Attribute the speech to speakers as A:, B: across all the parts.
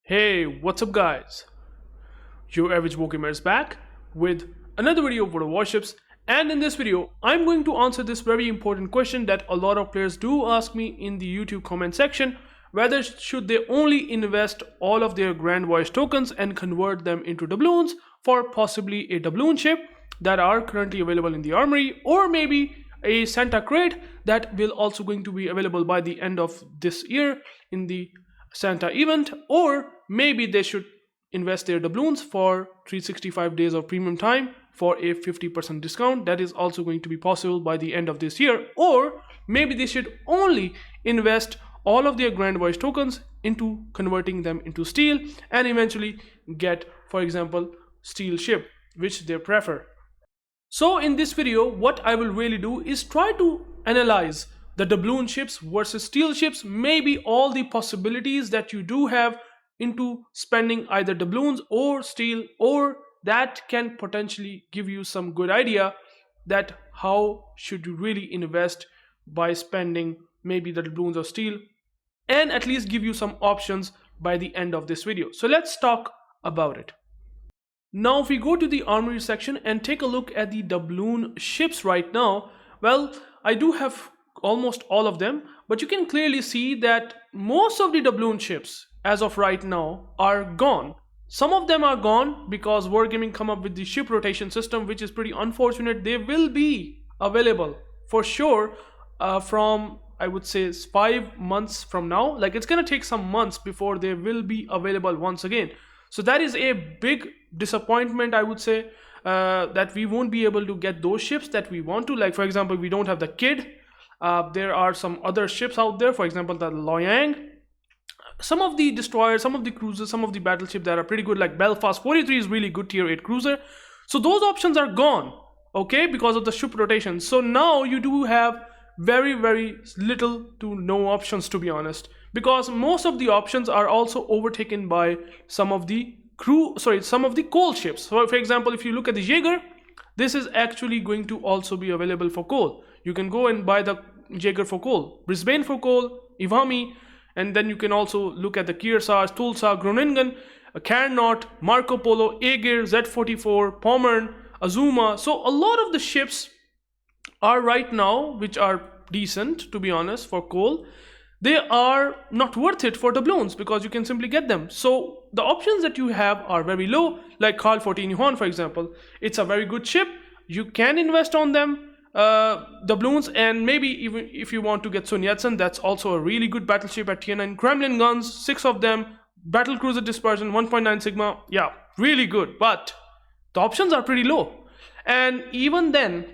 A: Hey, what's up guys? UrAvgWarGamer is back with another video of warships, and in this video I'm going to answer this very important question that a lot of players do ask me in the YouTube comment section, whether should they only invest all of their Grand Voyage tokens and convert them into doubloons for possibly a doubloon ship that are currently available in the armory, or maybe a Santa crate that will also going to be available by the end of this year in the Santa event, or maybe they should invest their doubloons for 365 days of premium time for a 50% discount that is also going to be possible by the end of this year, or maybe they should only invest all of their Grand Voyage tokens into converting them into steel and eventually get, for example, steel ship which they prefer. So in this video what I will really do is try to analyze the doubloon ships versus steel ships, maybe all the possibilities that you do have into spending either doubloons or steel, or that can potentially give you some good idea that how should you really invest by spending maybe the doubloons or steel, and at least give you some options by the end of this video. So let's talk about it. Now if we go to the armory section and take a look at the doubloon ships right now, well, I do have almost all of them, but you can clearly see that most of the doubloon ships as of right now are gone. Some of them are gone because Wargaming come up with the ship rotation system, which is pretty unfortunate. They will be available for sure from, I would say, 5 months from now. Like, it's gonna take some months before they will be available once again. So that is a big disappointment, I would say, that we won't be able to get those ships that we want to. Like, for example, we don't have the Kid. There are some other ships out there, for example the Loyang, some of the destroyers, some of the cruisers, some of the battleships that are pretty good, like Belfast 43 is really good tier 8 cruiser. So those options are gone, okay, because of the ship rotation. So now you do have very little to no options, to be honest, because most of the options are also overtaken by some of the coal ships. So for example, if you look at the Jaeger, this is actually going to also be available for coal. You can go and buy the Jaeger for coal, Brisbane for coal, Ivami, and then you can also look at the Kearsarge, Tulsa, Groningen, Carnot, Marco Polo, Aegir, Z44, Pommern, Azuma. So a lot of the ships are right now, which are decent, to be honest, for coal. They are not worth it for doubloons because you can simply get them. So the options that you have are very low, like Carl 14 Yuan, for example. It's a very good ship. You can invest on them, doubloons, and maybe even if you want to get Sun Yat-sen, that's also a really good battleship at Tier 9. Kremlin guns, 6 of them, battle cruiser dispersion, 1.9 sigma. Yeah, really good, but the options are pretty low. And even then,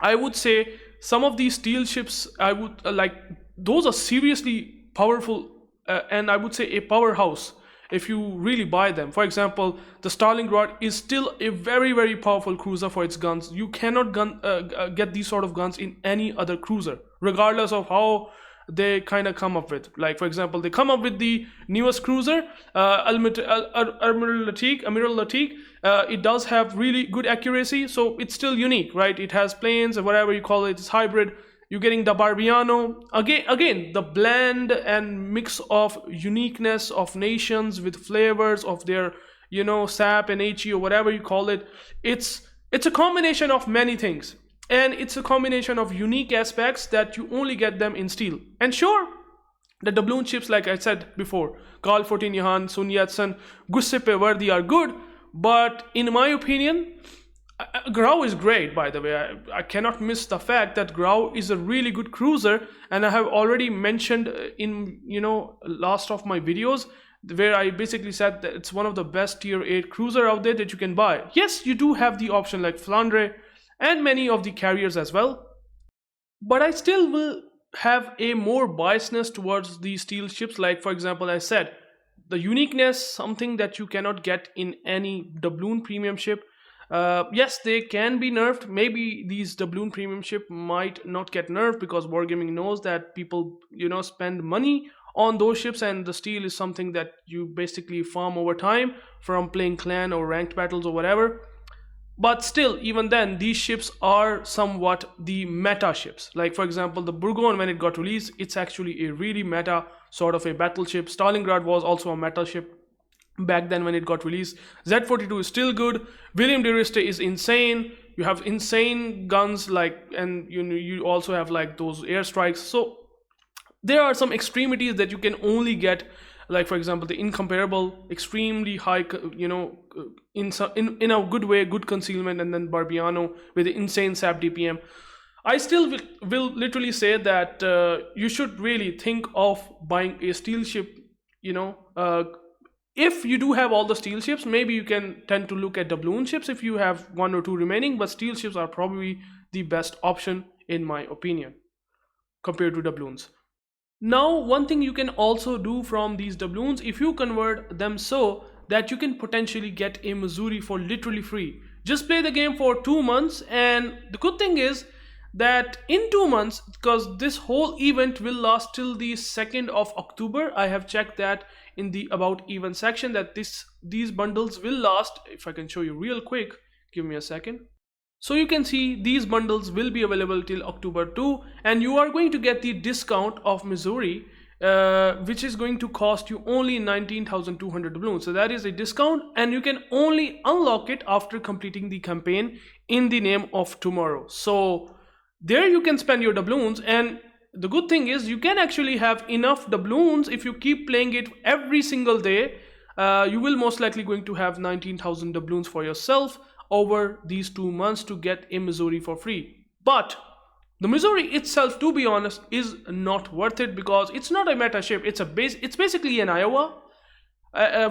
A: I would say some of these steel ships, I would those are seriously powerful, and I would say a powerhouse if you really buy them. For example, the Stalingrad is still a very powerful cruiser for its guns. You cannot get these sort of guns in any other cruiser, regardless of how they kind of come up with. Like, for example, they come up with the newest cruiser, Admiral Latik. It does have really good accuracy, so it's still unique, right? It has planes or whatever you call it. It's hybrid. You're getting the Barbiano. Again, the blend and mix of uniqueness of nations with flavors of their, SAP and HE or whatever you call it. It's a combination of many things. And it's a combination of unique aspects that you only get them in steel. And sure, the doubloon ships, like I said before, Carl 14 Yuan, Sun Yat-sen, Giuseppe Verdi are good. But in my opinion, Grau is great, by the way. I cannot miss the fact that Grau is a really good cruiser, and I have already mentioned in last of my videos where I basically said that it's one of the best tier 8 cruiser out there that you can buy. Yes, you do have the option like Flandre and many of the carriers as well, but I still will have a more biasness towards the steel ships. Like, for example, I said, the uniqueness, something that you cannot get in any doubloon premium ship. Yes, they can be nerfed. Maybe these doubloon premium ship might not get nerfed because Wargaming knows that people, spend money on those ships, and the steel is something that you basically farm over time from playing clan or ranked battles or whatever. But still, even then, these ships are somewhat the meta ships. Like, for example, the Burgoyne, when it got released, it's actually a really meta sort of a battleship. Stalingrad was also a meta ship. back then when it got released. Z42 is still good. William Diriste is insane. You have insane guns, like, and you also have like those airstrikes. So there are some extremities that you can only get, like for example the incomparable, extremely high, in a good way, good concealment, and then Barbiano with the insane sap DPM. I still will literally say that you should really think of buying a steel ship. If you do have all the steel ships, maybe you can tend to look at doubloon ships if you have 1 or 2 remaining, but steel ships are probably the best option in my opinion compared to doubloons. Now, one thing you can also do from these doubloons, if you convert them so that you can potentially get a Missouri for literally free. Just play the game for 2 months, and the good thing is that in 2 months, because this whole event will last till the 2nd of October. I have checked that in the about event section that these bundles will last. If I can show you real quick, give me a second. So you can see these bundles will be available till October 2, and you are going to get the discount of Missouri, which is going to cost you only 19,200 doubloons. So that is a discount, and you can only unlock it after completing the campaign in the name of tomorrow. So there you can spend your doubloons, and the good thing is you can actually have enough doubloons. If you keep playing it every single day, you will most likely going to have 19,000 doubloons for yourself over these 2 months to get a Missouri for free. But the Missouri itself, to be honest, is not worth it, because it's not a meta ship. It's basically an Iowa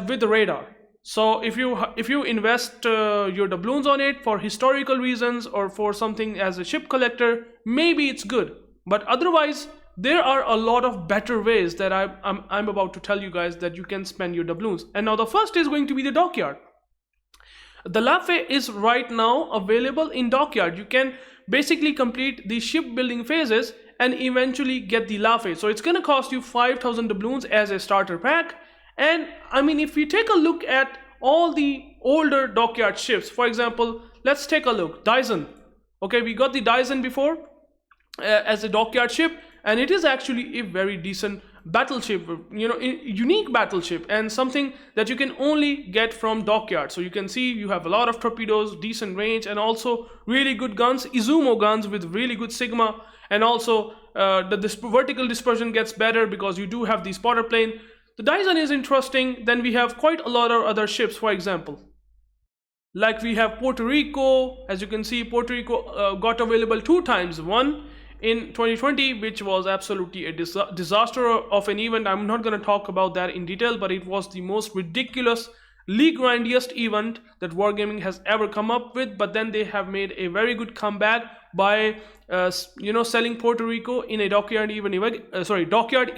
A: with the radar. So if you invest your doubloons on it for historical reasons or for something as a ship collector, maybe it's good. But otherwise, there are a lot of better ways that I'm about to tell you guys that you can spend your doubloons. And now the first is going to be the Dockyard. The Lafe is right now available in Dockyard. You can basically complete the shipbuilding phases and eventually get the Lafe. So it's going to cost you 5,000 doubloons as a starter pack. And I mean, if we take a look at all the older Dockyard ships, for example, let's take a look. Dyson. Okay, we got the Dyson before as a Dockyard ship, and it is actually a very decent battleship, unique battleship, and something that you can only get from Dockyard. So you can see you have a lot of torpedoes, decent range, and also really good guns, Izumo guns with really good sigma, and also the vertical dispersion gets better because you do have the spotter plane. The Dyson is interesting. Then we have quite a lot of other ships, for example, like we have Puerto Rico. As you can see, Puerto Rico got available 2 times. One in 2020, which was absolutely a disaster of an event. I'm not going to talk about that in detail, but it was the most ridiculous, grindiest event that Wargaming has ever come up with. But then they have made a very good comeback by selling Puerto Rico in a Dockyard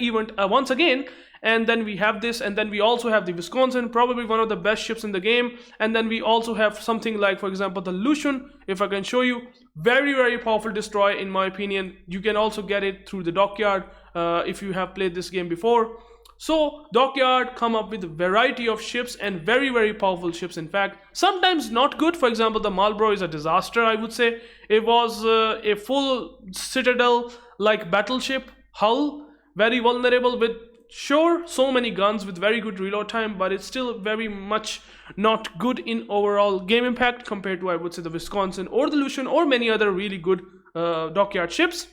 A: event once again. And then we have this, and then we also have the Wisconsin, probably one of the best ships in the game. And then we also have something like, for example, the Lucian. If I can show you, very, very powerful destroyer in my opinion. You can also get it through the Dockyard if you have played this game before. So Dockyard come up with a variety of ships, and very, very powerful ships. In fact, sometimes not good. For example, the Marlborough is a disaster, I would say. It was a full citadel like battleship hull, very vulnerable with so many guns with very good reload time, but it's still very much not good in overall game impact compared to, I would say, the Wisconsin or the Lucian or many other really good Dockyard ships.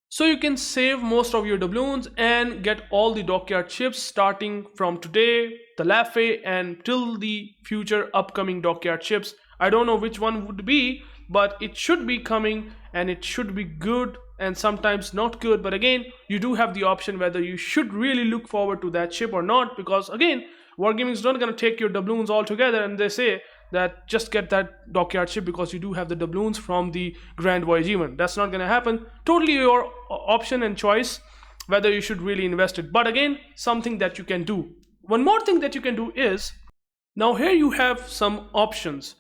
A: So you can save most of your doubloons and get all the Dockyard ships starting from today, the Lafe, and till the future upcoming Dockyard ships. I don't know which one would be, but it should be coming, and it should be good and sometimes not good. But again, you do have the option whether you should really look forward to that ship or not, because again, Wargaming is not going to take your doubloons all together and they say that just get that Dockyard ship because you do have the doubloons from the Grand Voyage event. That's not going to happen. Totally your option and choice whether you should really invest it. But again, something that you can do. One more thing that you can do is, now here you have some options.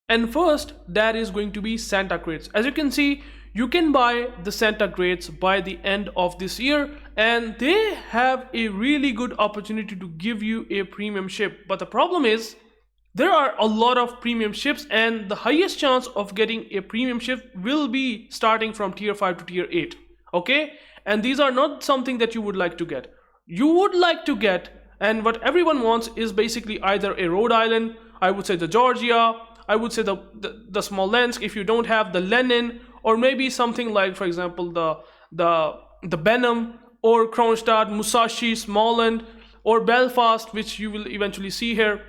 A: And first, that is going to be Santa crates. As you can see, you can buy the Santa crates by the end of this year, and they have a really good opportunity to give you a premium ship. But the problem is, there are a lot of premium ships, and the highest chance of getting a premium ship will be starting from tier 5 to tier 8. Okay? And these are not something that you would like to get. You would like to get and what everyone wants is basically either a Rhode Island, I would say the Georgia, I would say the Smolensk if you don't have the Lenin, or maybe something like, for example, the Benham or Kronstadt, Musashi, Smolensk, or Belfast, which you will eventually see here.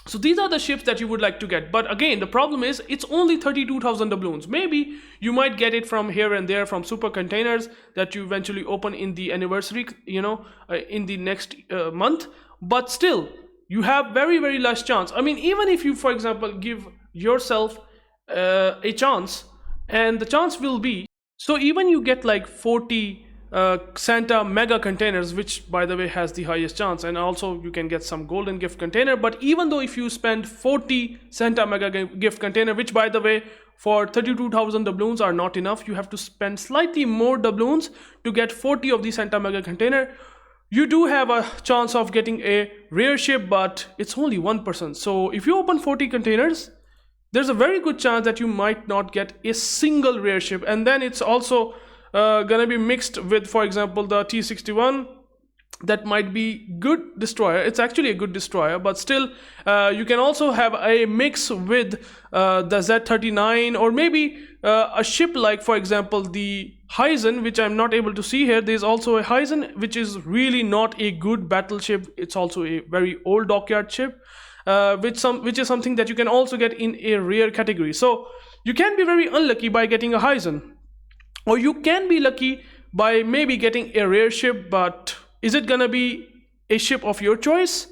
A: So these are the ships that you would like to get. But again, the problem is it's only 32,000 doubloons. Maybe you might get it from here and there from super containers that you eventually open in the anniversary, in the next month. But still, you have very, very less chance. I mean, even if you, for example, give yourself a chance, and the chance will be, so even you get like 40 Santa mega containers, which by the way has the highest chance, and also you can get some golden gift container. But even though if you spend 40 Santa mega gift container, which by the way for 32,000 doubloons are not enough, you have to spend slightly more doubloons to get 40 of the Santa mega container. You do have a chance of getting a rare ship, but it's only 1%. So if you open 40 containers, there's a very good chance that you might not get a single rare ship. And then it's also gonna be mixed with, for example, the T-61. That might be good destroyer. It's actually a good destroyer, but still you can also have a mix with the Z-39, or maybe a ship like, for example, the Hyzen, which I'm not able to see here. There's also a Hyzen, which is really not a good battleship. It's also a very old dockyard ship, which is something that you can also get in a rare category. So you can be very unlucky by getting a Hyzen, or you can be lucky by maybe getting a rare ship. But is it gonna be a ship of your choice,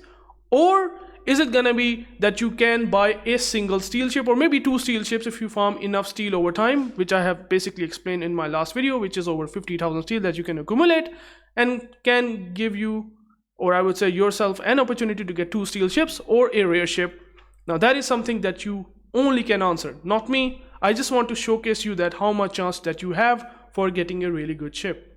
A: or is it gonna be that you can buy a single steel ship, or maybe 2 steel ships if you farm enough steel over time, which I have basically explained in my last video, which is over 50,000 steel that you can accumulate and can give you, or I would say yourself, an opportunity to get 2 steel ships or a rare ship. Now that is something that you only can answer, not me. I just want to showcase you that how much chance that you have for getting a really good ship.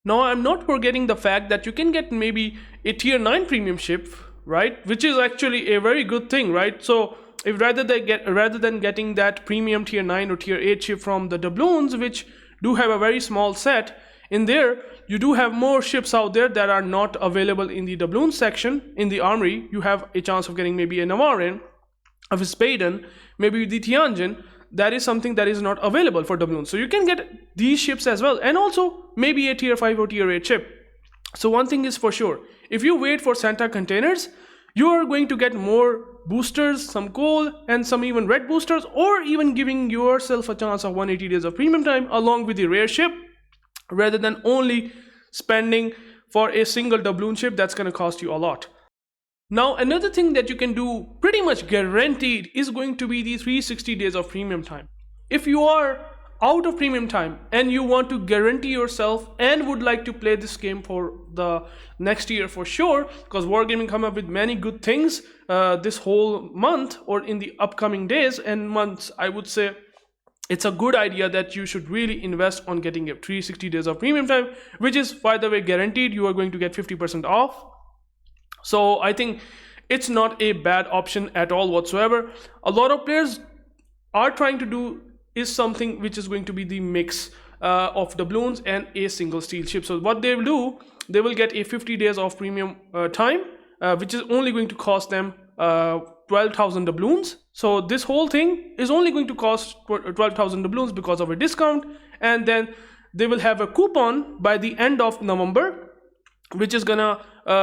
A: Now I'm not forgetting the fact that you can get maybe a tier 9 premium ship, right, which is actually a very good thing, right? So if rather than getting that premium tier 9 or tier 8 ship from the doubloons, which do have a very small set in there, you do have more ships out there that are not available in the doubloon section. In the armory, you have a chance of getting maybe a Navarin, a Vispaden, maybe the Tianjin. That is something that is not available for doubloons. So you can get these ships as well, and also maybe a tier 5 or tier 8 ship. So one thing is for sure, if you wait for Santa containers, you are going to get more boosters, some coal, and some even red boosters, or even giving yourself a chance of 180 days of premium time along with the rare ship, rather than only spending for a single doubloon ship that's going to cost you a lot. Now another thing that you can do pretty much guaranteed is going to be the 360 days of premium time. If you are out of premium time and you want to guarantee yourself and would like to play this game for the next year for sure, because Wargaming come up with many good things this whole month or in the upcoming days and months, I would say it's a good idea that you should really invest on getting a 360 days of premium time, which is, by the way, guaranteed. You are going to get 50% off. So I think it's not a bad option at all whatsoever. A lot of players are trying to do is something which is going to be the mix of doubloons and a single steel ship. So what they will do, they will get a 50 days of premium time, which is only going to cost them 12,000 doubloons. So this whole thing is only going to cost 12,000 doubloons because of a discount, and then they will have a coupon by the end of November, which is gonna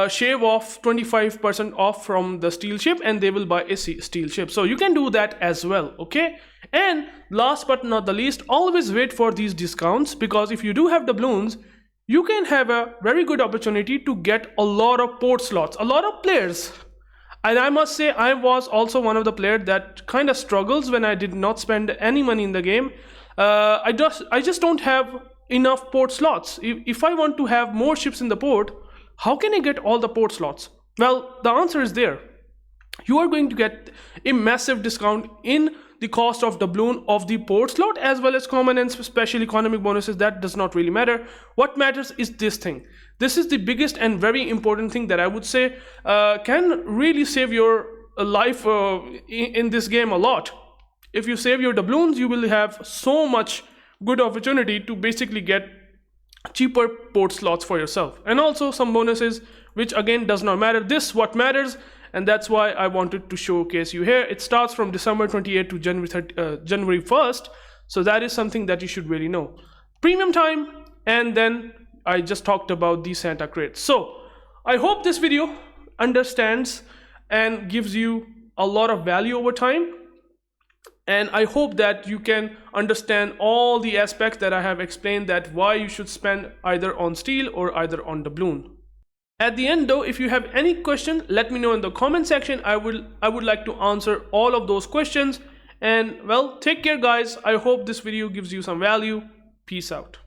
A: shave off 25% off from the steel ship, and they will buy a steel ship. So you can do that as well, okay? And last but not the least, always wait for these discounts, because if you do have doubloons, you can have a very good opportunity to get a lot of port slots. A lot of players, and I must say I was also one of the players that kind of struggles when I did not spend any money in the game. I just don't have enough port slots. If I want to have more ships in the port, how can I get all the port slots? Well, the answer is there. You are going to get a massive discount in the cost of doubloon of the port slot, as well as common and special economic bonuses. That does not really matter. What matters is this thing. This is the biggest and very important thing that I would say can really save your life in this game a lot. If you save your doubloons, you will have so much good opportunity to basically get cheaper port slots for yourself, and also some bonuses which again does not matter. This what matters, and that's why I wanted to showcase you here. It starts from December 28th to January 1st, so that is something that you should really know. Premium time, and then I just talked about the Santa crates. So I hope this video understands and gives you a lot of value over time, and I hope that you can understand all the aspects that I have explained, that why you should spend either on steel or either on doubloon. At the end though, if you have any question, let me know in the comment section. I would like to answer all of those questions. And well, take care guys. I hope this video gives you some value. Peace out.